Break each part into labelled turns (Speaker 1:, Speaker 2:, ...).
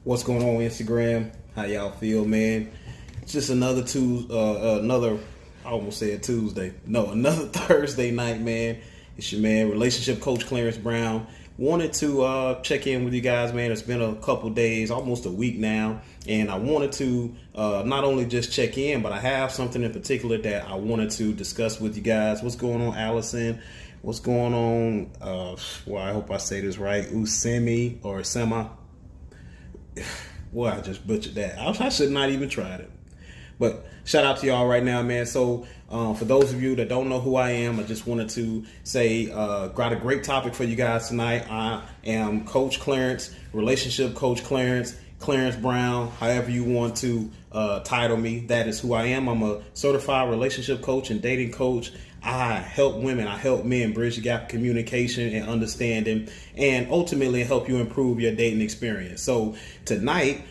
Speaker 1: What's going on Instagram? How y'all feel, man? It's just another I almost said Tuesday. No, another Thursday night, man. It's your man, relationship coach Clarence Brown. Wanted to check in with you guys, man. It's been a couple days, almost a week now, and I wanted to not only just check in, but I have something in particular that I wanted to discuss with you guys. What's going on, Allison? What's going on? Well, I hope I say this right. Usemi or Sema. Well, I just butchered that. I should not even tried it. But shout out to y'all right now, man. So for those of you that don't know who I am, I just wanted to say, got a great topic for you guys tonight. I am Coach Clarence, relationship coach Clarence Brown, however you want to title me. That is who I am. I'm a certified relationship coach and dating coach. I help women, I help men bridge the gap of communication and understanding, and ultimately help you improve your dating experience. So tonight,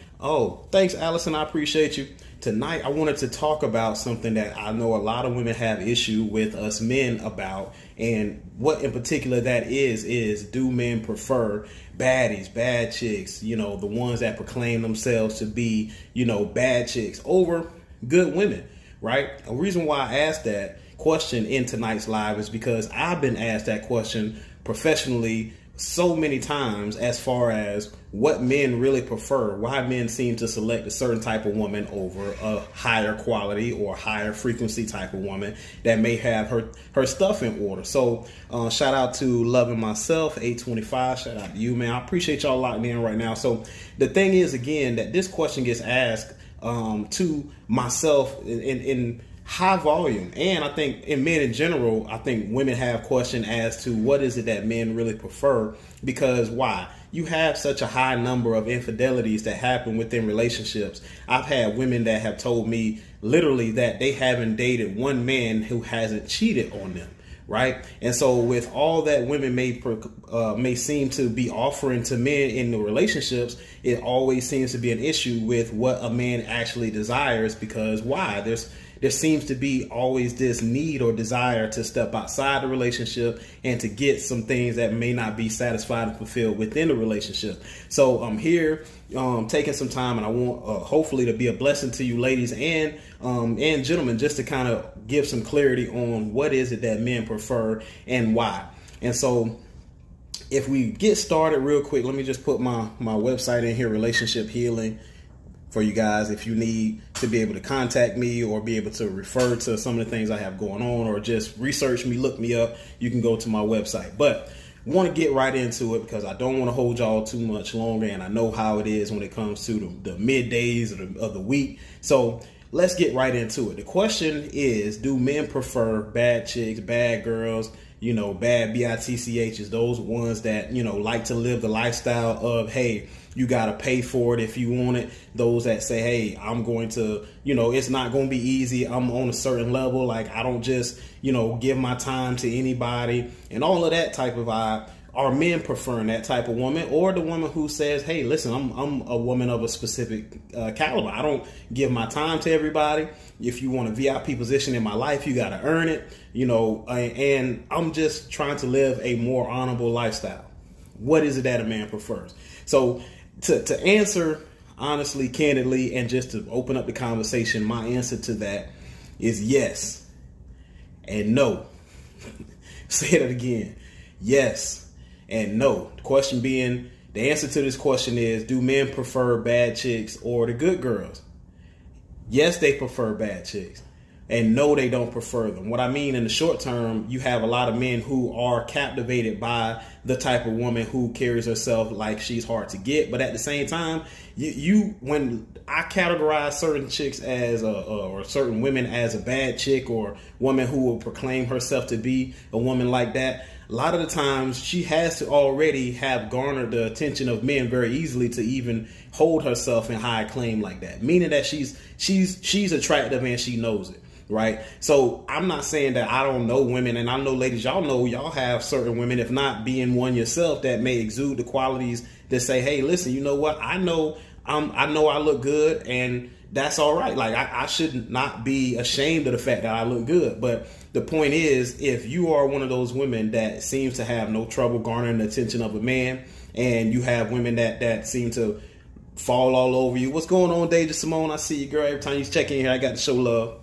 Speaker 1: thanks, Allison, I appreciate you. Tonight, I wanted to talk about something that I know a lot of women have issue with us men about, and what in particular that is do men prefer baddies, bad chicks, the ones that proclaim themselves to be, bad chicks over good women, right? A reason why I asked that question in tonight's live is because I've been asked that question professionally so many times, as far as what men really prefer, why men seem to select a certain type of woman over a higher quality or higher frequency type of woman that may have her stuff in order. So shout out to Loving Myself 825. Shout out to you, man. I appreciate y'all locking in right now. So the thing is, again, that this question gets asked to myself in high volume, and I think in men in general, I think women have question as to what is it that men really prefer, because why? You have such a high number of infidelities that happen within relationships. I've had women that have told me literally that they haven't dated one man who hasn't cheated on them, right? And so with all that women may seem to be offering to men in the relationships, it always seems to be an issue with what a man actually desires, because why? There seems to be always this need or desire to step outside the relationship and to get some things that may not be satisfied and fulfilled within the relationship. So I'm here taking some time, and I want hopefully to be a blessing to you ladies and gentlemen, just to kind of give some clarity on what is it that men prefer and why. And so if we get started real quick, let me just put my website in here, Relationship Healing, for you guys if you need to be able to contact me or be able to refer to some of the things I have going on, or just research me, look me up. You can go to my website. But want to get right into it because I don't want to hold y'all too much longer, and I know how it is when it comes to the middays of the week. So let's get right into it. The question is, do men prefer bad chicks, bad girls, bad bitchs, those ones that, like to live the lifestyle of, hey, you got to pay for it if you want it. Those that say, hey, I'm going to, it's not going to be easy. I'm on a certain level. Like, I don't just, give my time to anybody, and all of that type of vibe. Are men preferring that type of woman, or the woman who says, hey, listen, I'm a woman of a specific caliber. I don't give my time to everybody. If you want a VIP position in my life, you got to earn it, and I'm just trying to live a more honorable lifestyle. What is it that a man prefers? So to answer honestly, candidly, and just to open up the conversation, my answer to that is yes and no. Say that again. Yes and no. The question being, the answer to this question is, do men prefer bad chicks or the good girls? Yes, they prefer bad chicks. And no, they don't prefer them. What I mean, in the short term, you have a lot of men who are captivated by the type of woman who carries herself like she's hard to get. But at the same time, when I categorize certain chicks as or certain women as a bad chick, or woman who will proclaim herself to be a woman like that, a lot of the times she has to already have garnered the attention of men very easily to even hold herself in high acclaim like that. Meaning that she's attractive and she knows it. Right. So I'm not saying that I don't know women, and I know ladies, y'all have certain women, if not being one yourself, that may exude the qualities that say, hey, listen, you know what? I know I look good, and that's all right. Like, I should not be ashamed of the fact that I look good. But the point is, if you are one of those women that seems to have no trouble garnering the attention of a man, and you have women that seem to fall all over you. What's going on, Deja Simone? I see you, girl. Every time you check in here, I got to show love.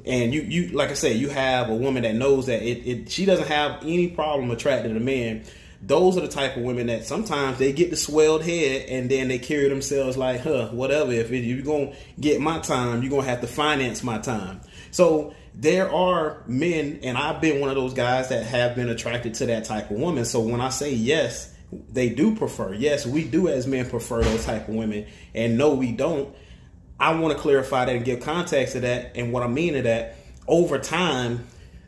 Speaker 1: And you like I said, you have a woman that knows that she doesn't have any problem attracting a man. Those are the type of women that sometimes they get the swelled head and then they carry themselves like, whatever. If you're going to get my time, you're going to have to finance my time. So there are men, and I've been one of those guys that have been attracted to that type of woman. So when I say yes, they do prefer. Yes, we do as men prefer those type of women. And no, we don't. I want to clarify that and give context to that. And what I mean to that, over time,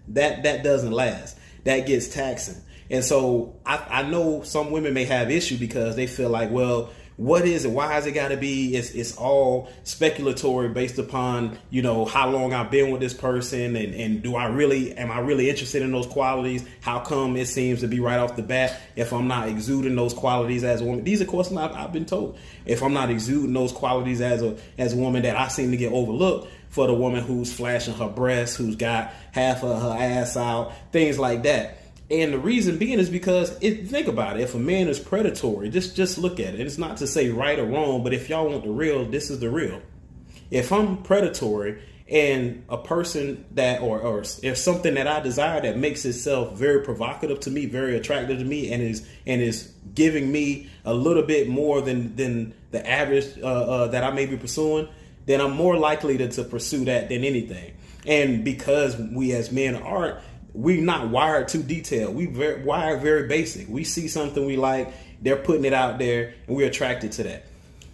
Speaker 1: that doesn't last. That gets taxing. And so I know some women may have issue because they feel like, well, what is it? Why has it got to be? It's all speculatory based upon, how long I've been with this person and am I really interested in those qualities? How come it seems to be right off the bat if I'm not exuding those qualities as a woman? These are questions I've been told. If I'm not exuding those qualities as a woman, that I seem to get overlooked for the woman who's flashing her breasts, who's got half of her ass out, things like that. And the reason being is because think about it. If a man is predatory, just look at it. It's not to say right or wrong, but if y'all want the real, this is the real. If I'm predatory and a person that or if something that I desire that makes itself very provocative to me, very attractive to me, and is giving me a little bit more than the average that I may be pursuing, then I'm more likely to pursue that than anything. And because we as men aren't, we're not wired too detailed. We wired very basic. We see something we like, they're putting it out there, and we're attracted to that,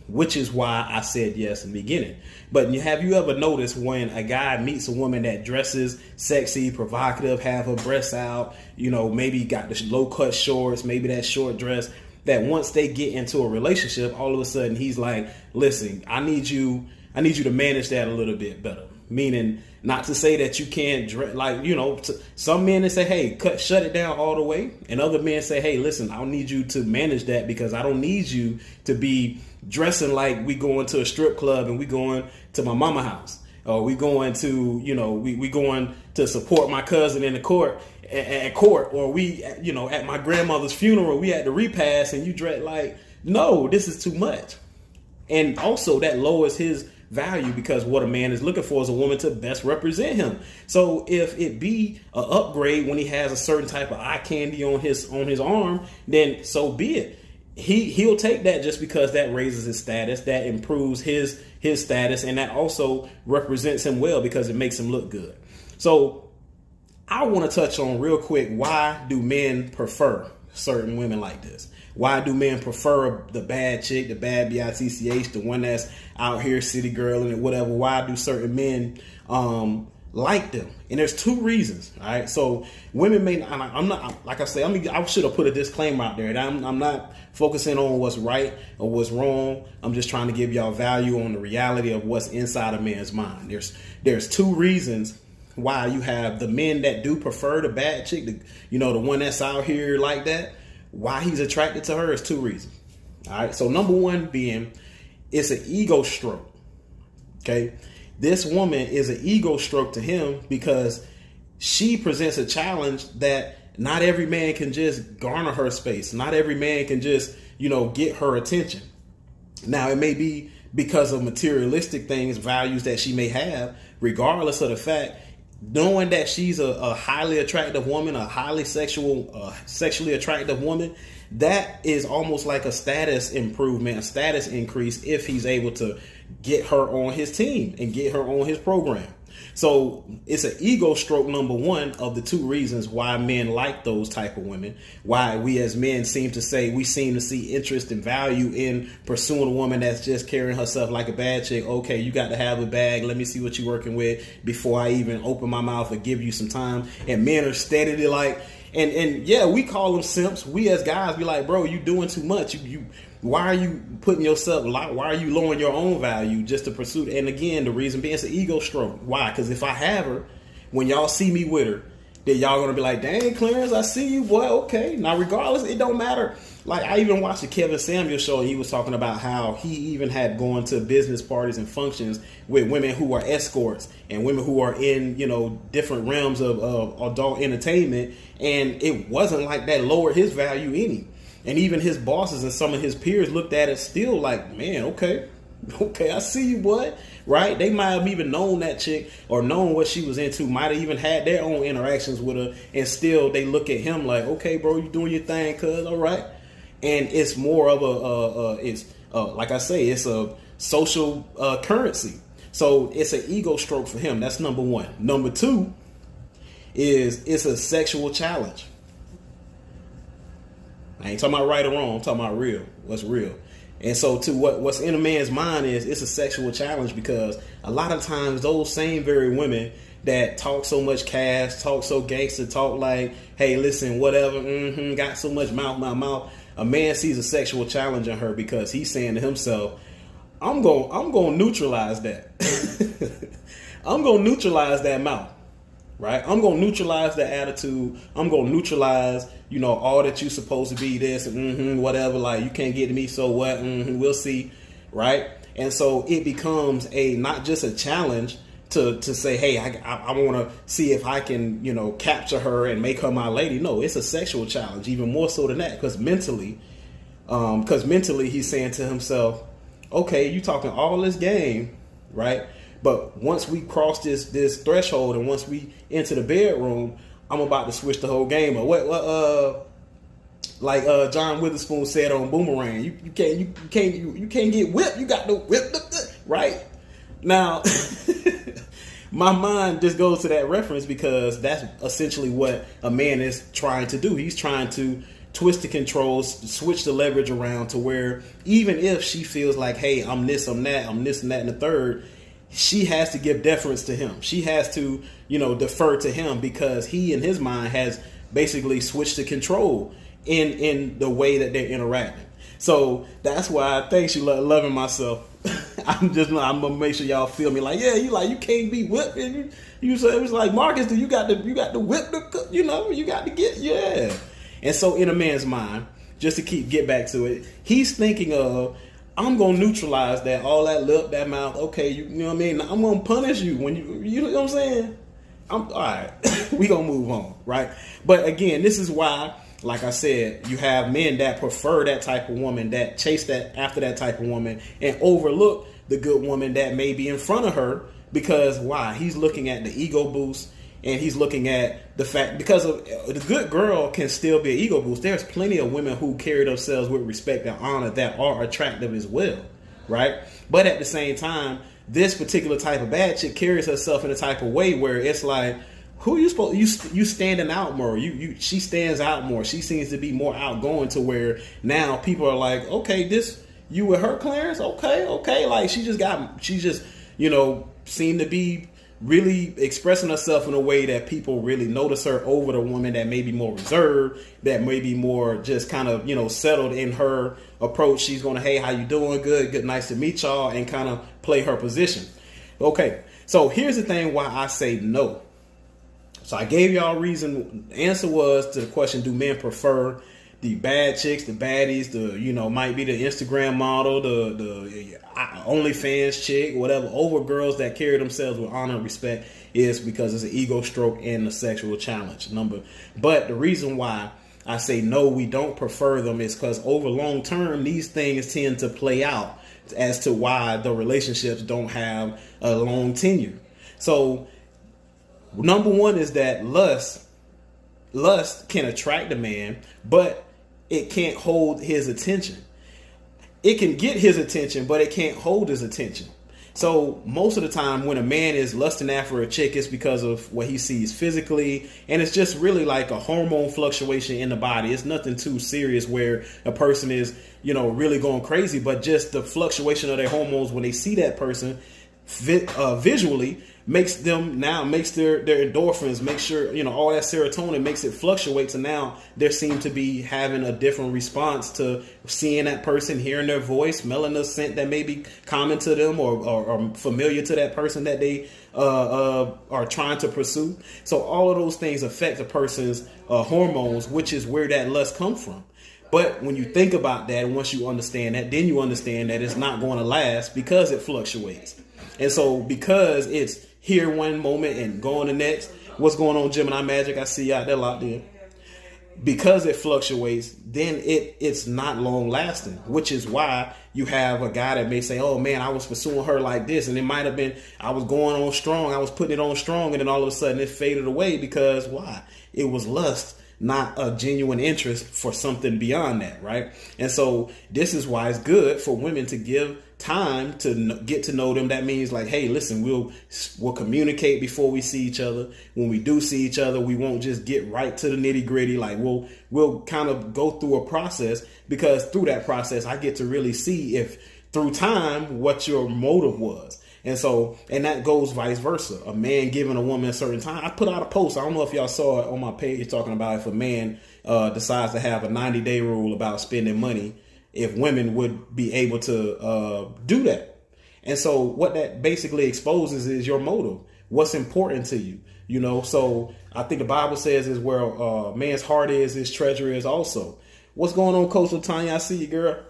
Speaker 1: which is why I said yes in the beginning. But have you ever noticed when a guy meets a woman that dresses sexy, provocative, have her breasts out, maybe got the low cut shorts, maybe that short dress, that once they get into a relationship, all of a sudden he's like, listen, I need you to manage that a little bit better. Meaning, not to say that you can't dress, some men say, hey, shut it down all the way. And other men say, hey, listen, I need you to manage that because I don't need you to be dressing like we going to a strip club and we going to my mama house. Or we going to, we going to support my cousin in the court, at court. Or we, at my grandmother's funeral, we had the repast and you dress like, no, this is too much. And also that lowers his value because what a man is looking for is a woman to best represent him. So if it be an upgrade when he has a certain type of eye candy on his arm, then so be it. He'll take that just because that raises his status, that improves his status, and that also represents him well because it makes him look good. So I want to touch on real quick, why do men prefer certain women like this? Why do men prefer the bad chick, the bad bitch, the one that's out here city girl and whatever? Why do certain men like them? And there's two reasons. All right. So women may. I'm not like I say. I should have put a disclaimer out there. I'm not focusing on what's right or what's wrong. I'm just trying to give y'all value on the reality of what's inside a man's mind. There's two reasons why you have the men that do prefer the bad chick, the one that's out here like that. Why he's attracted to her is two reasons. All right. So number one being, it's an ego stroke. Okay. This woman is an ego stroke to him because she presents a challenge that not every man can just garner her space. Not every man can just, get her attention. Now, it may be because of materialistic things, values that she may have, regardless of the fact, knowing that she's a highly attractive woman, a highly sexually attractive woman, that is almost like a status improvement, a status increase if he's able to get her on his team and get her on his program. So it's an ego stroke, number one, of the two reasons why men like those type of women. Why we as men seem to see interest and value in pursuing a woman that's just carrying herself like a bad chick. Okay, you got to have a bag. Let me see what you're working with before I even open my mouth or give you some time. And men are steadily like, and yeah, we call them simps. We as guys be like, bro, you doing too much. Why are you putting yourself? Why are you lowering your own value just to pursue? And again, the reason being, it's an ego stroke. Why? Because if I have her, when y'all see me with her, then y'all gonna be like, dang, Clarence, I see you, boy. Okay. Now, regardless, it don't matter. Like, I even watched the Kevin Samuels show, and he was talking about how he even had gone to business parties and functions with women who are escorts and women who are in, different realms of adult entertainment, and it wasn't like that lowered his value any. And even his bosses and some of his peers looked at it still like, man, okay, I see you, boy. Right? They might have even known that chick or known what she was into, might have even had their own interactions with her, and still they look at him like, okay, bro, you doing your thing, cuz, all right. And it's more of like I say, it's a social currency. So it's an ego stroke for him. That's number one. Number two is it's a sexual challenge. I ain't talking about right or wrong. I'm talking about real. What's real? And so to what's in a man's mind is it's a sexual challenge, because a lot of times those same very women that talk so much cash, talk so gangster, talk like, hey, listen, whatever, got so much mouth. A man sees a sexual challenge in her because he's saying to himself, I'm going to neutralize that. I'm going to neutralize that mouth. Right? I'm going to neutralize the attitude. I'm going to neutralize, all that you supposed to be this, whatever. Like, you can't get to me, so what? We'll see. Right? And so it becomes not just a challenge to say, hey, I want to see if I can, capture her and make her my lady. No, it's a sexual challenge, even more so than that, because mentally he's saying to himself, okay, you talking all this game, right? But once we cross this threshold and once we enter the bedroom, I'm about to switch the whole game. Or like John Witherspoon said on Boomerang, you can't get whipped. You got to whip, right? Now, my mind just goes to that reference because that's essentially what a man is trying to do. He's trying to twist the controls, switch the leverage around to where even if she feels like, hey, I'm this, I'm that, and the third, she has to give deference to him. She has to, defer to him because he, in his mind, has basically switched the control in the way that they're interacting. So that's why I think she loving myself. I'm gonna make sure y'all feel me like, yeah, you can't be whipped. And you say it was like, Marcus, you got to whip you got to get, yeah. And so in a man's mind, just to get back to it, he's thinking of, I'm going to neutralize that, all that lip, that mouth. Okay, you know what I mean? I'm going to punish you when you know what I'm saying? All right, we going to move on, right? But again, this is why, like I said, you have men that prefer that type of woman, that chase after that type of woman and overlook the good woman that may be in front of her, because why? He's looking at the ego boost. And he's looking at the fact, because of the good girl can still be an ego boost. There's plenty of women who carry themselves with respect and honor that are attractive as well, right? But at the same time, this particular type of bad chick carries herself in a type of way where it's like, who you supposed you standing out more? She stands out more. She seems to be more outgoing to where now people are like, okay, this you with her, Clarence? Okay, like she just seemed to be really expressing herself in a way that people really notice her over the woman that may be more reserved, that may be more just kind of, settled in her approach. She's going to, hey, how you doing? Good, nice to meet y'all, and kind of play her position. Okay, so here's the thing why I say no. So I gave y'all a reason. The answer was to the question, do men prefer the bad chicks, the baddies, might be the Instagram model, the OnlyFans chick, whatever, over girls that carry themselves with honor and respect, is because it's an ego stroke and a sexual challenge. But the reason why I say no, we don't prefer them, is because over long term, these things tend to play out as to why the relationships don't have a long tenure. So number one is that lust can attract a man, but it can't hold his attention. It can get his attention, but it can't hold his attention. So most of the time when a man is lusting after a chick, it's because of what he sees physically. And it's just really like a hormone fluctuation in the body. It's nothing too serious where a person is, really going crazy, but just the fluctuation of their hormones when they see that person visually makes their endorphins, make sure, all that serotonin makes it fluctuate. So now they seem to be having a different response to seeing that person, hearing their voice, smelling the scent that may be common to them or familiar to that person that they are trying to pursue. So all of those things affect a person's hormones, which is where that lust comes from. But when you think about that, once you understand that, then you understand that it's not going to last because it fluctuates. And so because it's here one moment and going the next, what's going on, Gemini Magic? I see you out there locked in. because it fluctuates, then it's not long lasting, which is why you have a guy that may say, oh man, I was pursuing her like this, and it might have been I was going on strong, I was putting it on strong, and then all of a sudden it faded away because why? It was lust, not a genuine interest for something beyond that, right? And so this is why it's good for women to give time to get to know them. That means like, hey, listen, we'll communicate before we see each other. When we do see each other, we won't just get right to the nitty gritty. Like we'll kind of go through a process, because through that process, I get to really see if through time what your motive was. And so, and that goes vice versa. A man giving a woman a certain time. I put out a post. I don't know if y'all saw it on my page talking about if a man decides to have a 90-day rule about spending money, if women would be able to do that. And so what that basically exposes is your motive. What's important to you, you know? So I think the Bible says is where a man's heart is, his treasure is also. What's going on, Coach Latanya? I see you, girl.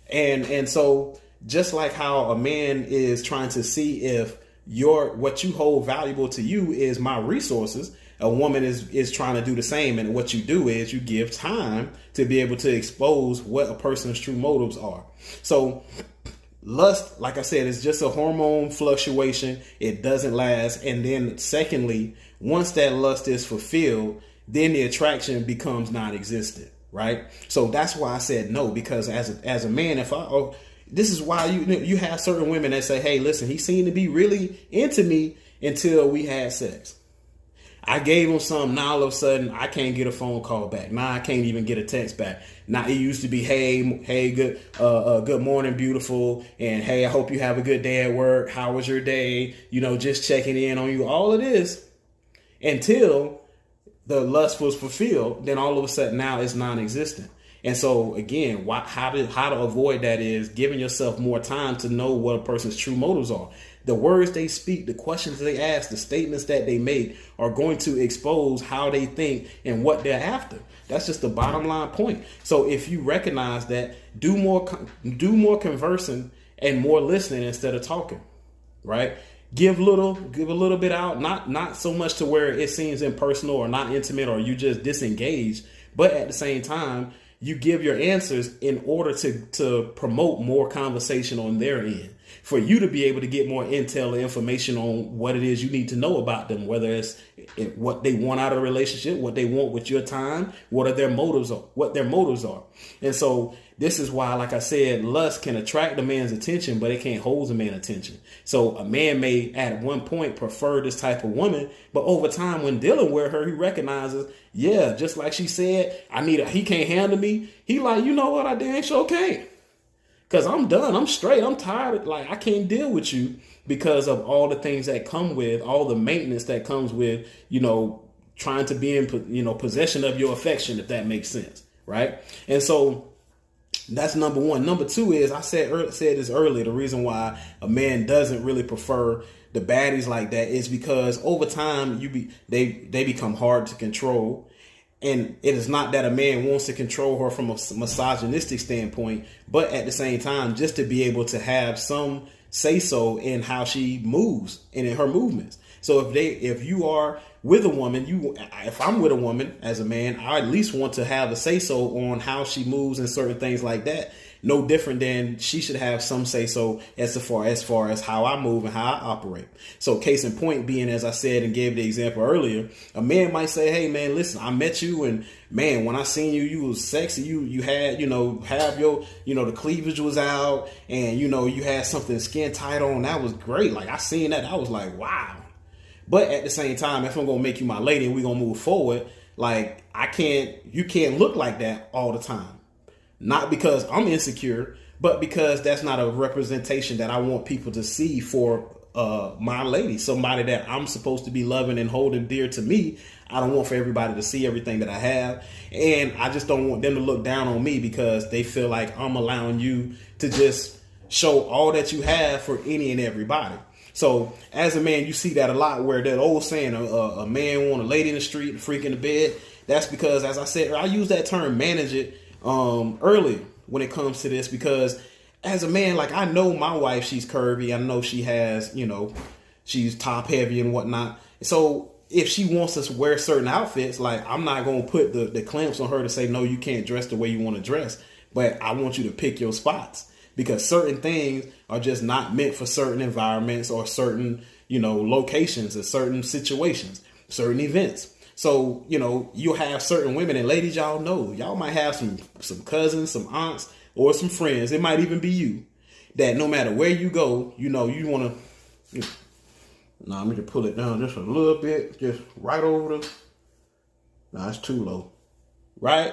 Speaker 1: And so just like how a man is trying to see if what you hold valuable to you is my resources, a woman is trying to do the same. And what you do is you give time to be able to expose what a person's true motives are. So lust, like I said, is just a hormone fluctuation. It doesn't last. And then secondly, once that lust is fulfilled, then the attraction becomes non-existent, right? So that's why I said no, because as a man, this is why you have certain women that say, hey, listen, he seemed to be really into me until we had sex. I gave him something. Now all of a sudden I can't get a phone call back. Now I can't even get a text back. Now it used to be, hey, good morning, beautiful. And hey, I hope you have a good day at work. How was your day? You know, just checking in on you. All of this until the lust was fulfilled. Then all of a sudden now it's non-existent. And so again, how to avoid that is giving yourself more time to know what a person's true motives are. The words they speak, the questions they ask, the statements that they make are going to expose how they think and what they're after. That's just the bottom line point. So if you recognize that, do more conversing and more listening instead of talking, right? Give a little bit out, not so much to where it seems impersonal or not intimate or you just disengage, but at the same time, you give your answers in order to promote more conversation on their end, for you to be able to get more intel or information on what it is you need to know about them, whether it's what they want out of a relationship, what they want with your time, what their motives are. And so this is why, like I said, lust can attract a man's attention, but it can't hold a man's attention. So a man may at one point prefer this type of woman, but over time when dealing with her, he recognizes, yeah, just like she said, he can't handle me. He like, you know what, I damn sure can't. Because I'm done. I'm straight. I'm tired. Like, I can't deal with you because of all the things that come with, all the maintenance that comes with, trying to be in, possession of your affection, if that makes sense. Right. And so that's number one. Number two is, I said this earlier, the reason why a man doesn't really prefer the baddies like that is because over time they become hard to control. And it is not that a man wants to control her from a misogynistic standpoint, but at the same time, just to be able to have some say so in how she moves and in her movements. So if you are with a woman, if I'm with a woman as a man, I at least want to have a say so on how she moves and certain things like that. No different than she should have some say so as far as how I move and how I operate. So case in point being, as I said and gave the example earlier, a man might say, hey man, listen, I met you and man, when I seen you, you was sexy. You had, have your, the cleavage was out and, you had something skin tight on. That was great. Like I seen that. I was like, wow. But at the same time, if I'm going to make you my lady and we're going to move forward, like you can't look like that all the time. Not because I'm insecure, but because that's not a representation that I want people to see for my lady, somebody that I'm supposed to be loving and holding dear to me. I don't want for everybody to see everything that I have. And I just don't want them to look down on me because they feel like I'm allowing you to just show all that you have for any and everybody. So as a man, you see that a lot where that old saying, a man want a lady in the street and freak in the bed. That's because, as I said, I use that term manage it early when it comes to this, because as a man, like I know my wife, she's curvy. I know she has, she's top heavy and whatnot. So if she wants us to wear certain outfits, like I'm not going to put the clamps on her to say, no, you can't dress the way you want to dress. But I want you to pick your spots, because certain things are just not meant for certain environments or certain, locations or certain situations, certain events. So, you'll have certain women, and ladies, y'all might have some cousins, some aunts, or some friends. It might even be you, that no matter where you go, you want to, now let me just pull it down just a little bit, just right over the, nah, it's too low, right?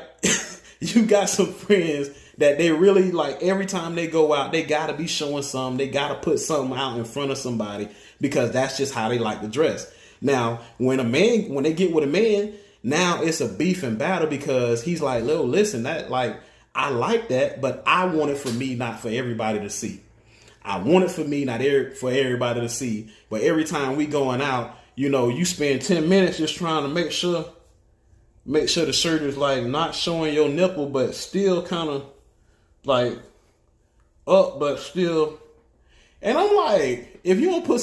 Speaker 1: You got some friends that they really, like, every time they go out, they got to be showing something. They got to put something out in front of somebody, because that's just how they like to dress. Now, when they get with a man, now it's a beef and battle, because he's like, listen, that, like, I like that, but I want it for me, not for everybody to see. I want it for me, not for everybody to see. But every time we going out, you spend 10 minutes just trying to make sure the shirt is like not showing your nipple, but still kind of like up, but still. And I'm like, if you don't put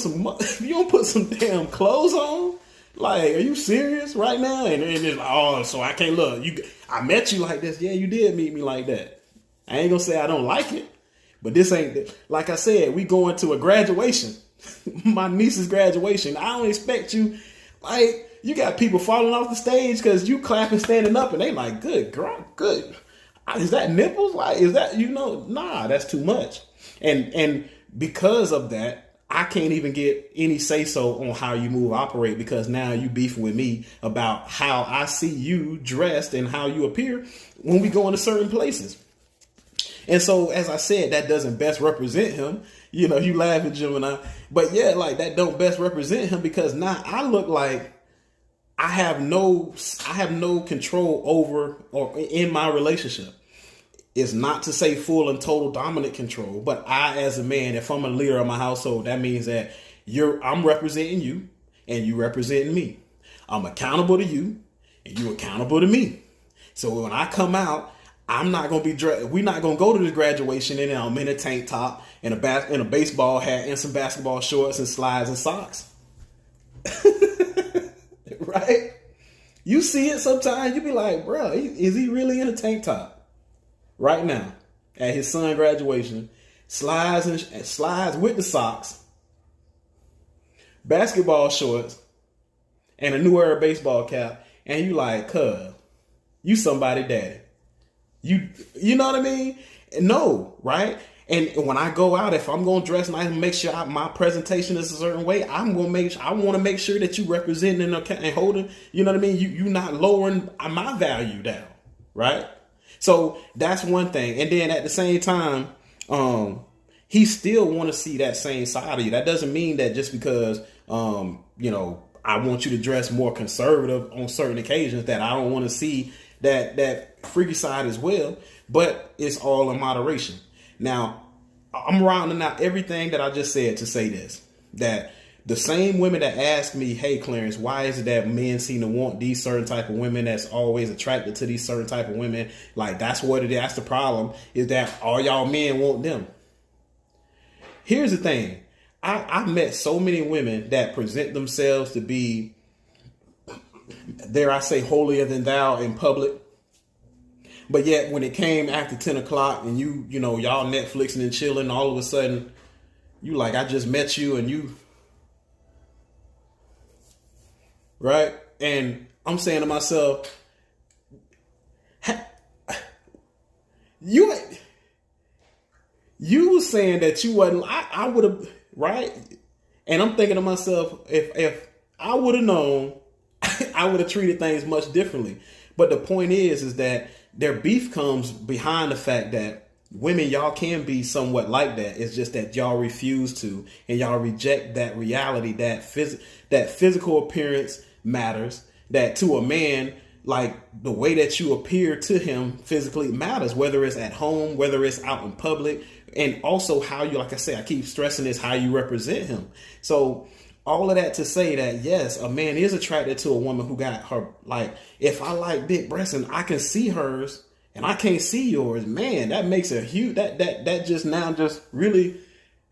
Speaker 1: some damn clothes on, like, are you serious right now? And it's like, oh, so I can't look. I met you like this. Yeah, you did meet me like that. I ain't gonna say I don't like it, but this ain't, like I said, we going to a graduation, my niece's graduation. I don't expect you, like, you got people falling off the stage because you clapping, standing up, and they like, good girl, good. Is that nipples? Like, is that, nah, that's too much. And because of that, I can't even get any say so on how you move, operate, because now you beefing with me about how I see you dressed and how you appear when we go into certain places. And so, as I said, that doesn't best represent him. You laugh at Gemini, but yeah, like, that don't best represent him, because now I look like I have no control over or in my relationship. It's not to say full and total dominant control, but I, as a man, if I'm a leader of my household, that means that I'm representing you and you representing me. I'm accountable to you and you accountable to me. So when I come out, I'm not going to be dressed. We're not going to go to this graduation and I'm in a tank top and a baseball hat and some basketball shorts and slides and socks. Right? You see it sometimes. You be like, bro, is he really in a tank top right now at his son graduation? Slides with the socks, basketball shorts, and a New Era baseball cap. And you like, cuz, you somebody daddy. You know what I mean? No, right? And when I go out, if I'm going to dress nice and make sure my presentation is a certain way, I want to make sure that you representing and holding, you know what I mean? You not lowering my value down, right? So that's one thing. And then at the same time, he still want to see that same side of you. That doesn't mean that just because, I want you to dress more conservative on certain occasions, that I don't want to see that freaky side as well, but it's all in moderation. Now, I'm rounding out everything that I just said to say this, that the same women that ask me, hey, Clarence, why is it that men seem to want these certain type of women, that's always attracted to these certain type of women? Like, that's what it is. That's the problem, is that all y'all men want them. Here's the thing. I've met so many women that present themselves to be, dare I say, holier than thou in public. But yet when it came after 10 o'clock and y'all Netflixing and chilling, all of a sudden you like, I just met you and you, right? And I'm saying to myself, you were saying that you wasn't, I would have, right? And I'm thinking to myself, if I would have known, I would have treated things much differently. But the point is that their beef comes behind the fact that women, y'all can be somewhat like that. It's just that y'all refuse to, and y'all reject that reality, that physical appearance matters, that to a man, like the way that you appear to him physically matters, whether it's at home, whether it's out in public, and also how you, like I say, I keep stressing this, how you represent him. So all of that to say that, yes, a man is attracted to a woman who got her, like, if I like big breasts and I can see hers and I can't see yours, man, that makes a huge, that just now just really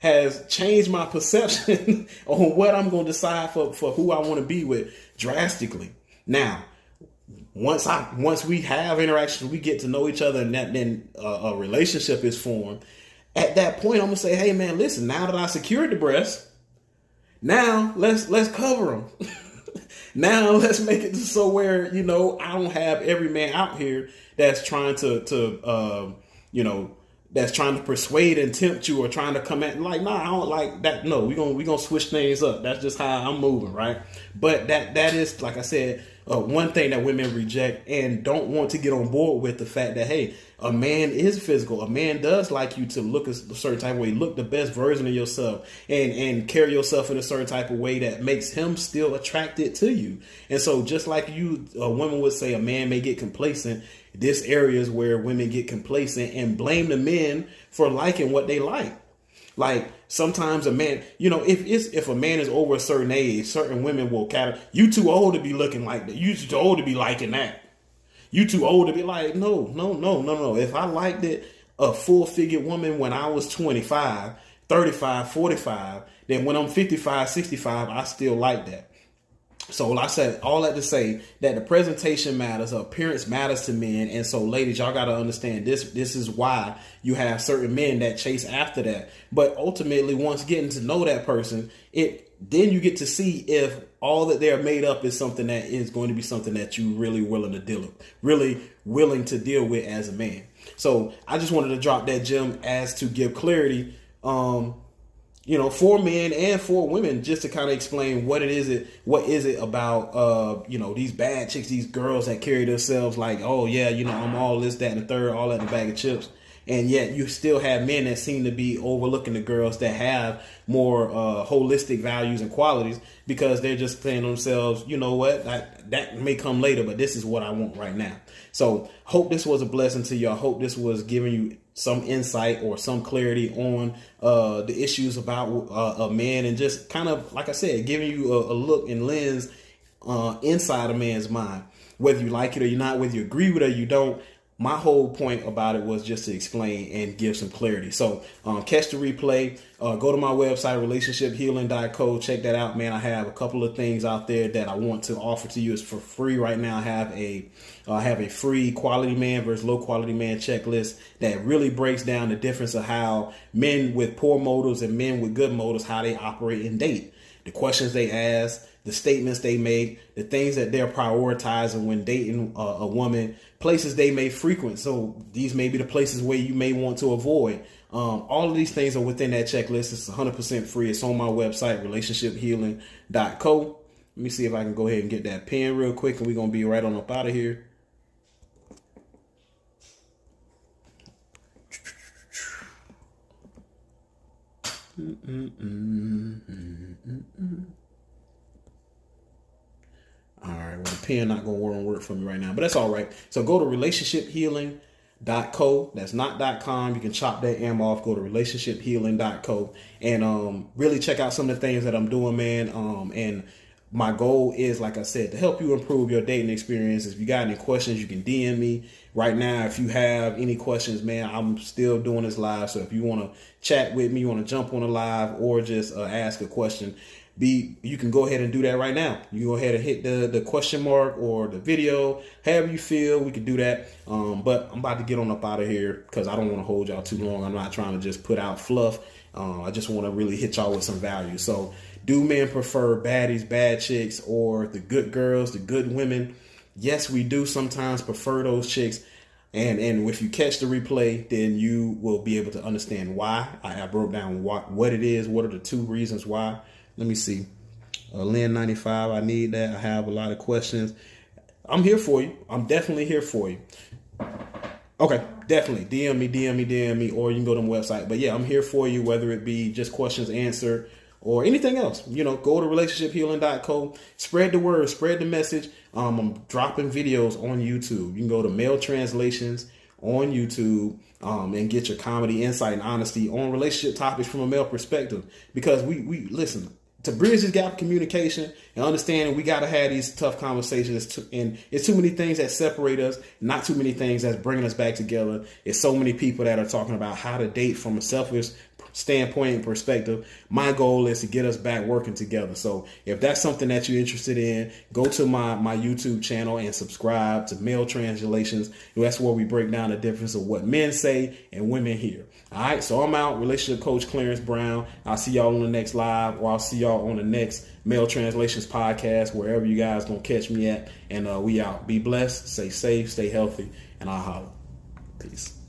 Speaker 1: has changed my perception on what I'm going to decide for who I want to be with drastically. Now, once we have interactions, we get to know each other, and then a relationship is formed. At that point, I'm gonna say, hey man, listen, now that I secured the breast, now let's cover them. Now let's make it so where, I don't have every man out here that's trying to that's trying to persuade and tempt you or trying to come at like, nah, I don't like that. No, we're gonna switch things up. That's just how I'm moving, right? But that is, like I said, one thing that women reject and don't want to get on board with, the fact that, hey, a man is physical. A man does like you to look a certain type of way, look the best version of yourself, and carry yourself in a certain type of way that makes him still attracted to you. And so just like women would say a man may get complacent, this area is where women get complacent and blame the men for liking what they like. Like sometimes a man, if a man is over a certain age, certain women will you too old to be looking like that. You too old to be liking that. You too old to be like, no. If I liked it, a full figured woman when I was 25, 35, 45, then when I'm 55, 65, I still like that. So I said all that to say that the presentation matters, appearance matters to men. And so ladies, y'all got to understand this is why you have certain men that chase after that. But ultimately, once getting to know that person, then you get to see if all that they're made up is something that is going to be something that you really willing to deal with as a man. So I just wanted to drop that gem as to give clarity, for men and for women, just to kind of explain what is it about, these bad chicks, these girls that carry themselves like, oh yeah, I'm all this, that, and the third, all that in a bag of chips. And yet you still have men that seem to be overlooking the girls that have more holistic values and qualities, because they're just saying to themselves, you know what, that may come later, but this is what I want right now. So hope this was a blessing to you. I hope this was giving you some insight or some clarity on the issues about a man, and just kind of, like I said, giving you a look and lens inside a man's mind, whether you like it or you're not, whether you agree with it or you don't. My whole point about it was just to explain and give some clarity. So catch the replay. Go to my website, relationshiphealing.co. Check that out, man. I have a couple of things out there that I want to offer to you. It's for free right now. I have a free quality man versus low quality man checklist that really breaks down the difference of how men with poor motives and men with good motives, how they operate and date, the questions they ask, the statements they make, the things that they're prioritizing when dating a woman, places they may frequent. So these may be the places where you may want to avoid. All of these things are within that checklist. It's 100% free. It's on my website, relationshiphealing.co. Let me see if I can go ahead and get that pen real quick, and we're going to be right on up out of here. All right, well, the pen not going to work for me right now, but that's all right. So go to relationshiphealing.co. That's not .com. You can chop that M off. Go to relationshiphealing.co and really check out some of the things that I'm doing, man. And my goal is, like I said, to help you improve your dating experience. If you got any questions, you can DM me right now. If you have any questions, man, I'm still doing this live. So if you want to chat with me, you want to jump on a live, or just ask a question, you can go ahead and do that right now. You go ahead and hit the question mark or the video, however you feel. We can do that. But I'm about to get on up out of here because I don't want to hold y'all too long. I'm not trying to just put out fluff. I just want to really hit y'all with some value. So, do men prefer baddies, bad chicks, or the good girls, the good women? Yes, we do sometimes prefer those chicks. And if you catch the replay, then you will be able to understand why. I broke down what it is. What are the 2 reasons why? Let me see. Lynn 95, I need that. I have a lot of questions. I'm here for you. I'm definitely here for you. Okay, definitely. DM me, or you can go to my website. But yeah, I'm here for you, whether it be just questions answered or anything else. Go to relationshiphealing.co. Spread the word, spread the message. I'm dropping videos on YouTube. You can go to Male Translations on YouTube and get your comedy, insight, and honesty on relationship topics from a male perspective. Because we listen, to bridge this gap of communication and understanding, we got to have these tough conversations. And it's too many things that separate us, not too many things that's bringing us back together. It's so many people that are talking about how to date from a selfish standpoint and perspective. My goal is to get us back working together. So if that's something that you're interested in, go to my YouTube channel and subscribe to Male Translations. That's where we break down the difference of what men say and women hear. All right, so I'm out. Relationship coach Clarence Brown. I'll see y'all on the next live, or I'll see y'all on the next Male Translations podcast, wherever you guys gonna catch me at. And we out. Be blessed, stay safe, stay healthy, and I'll holler. Peace.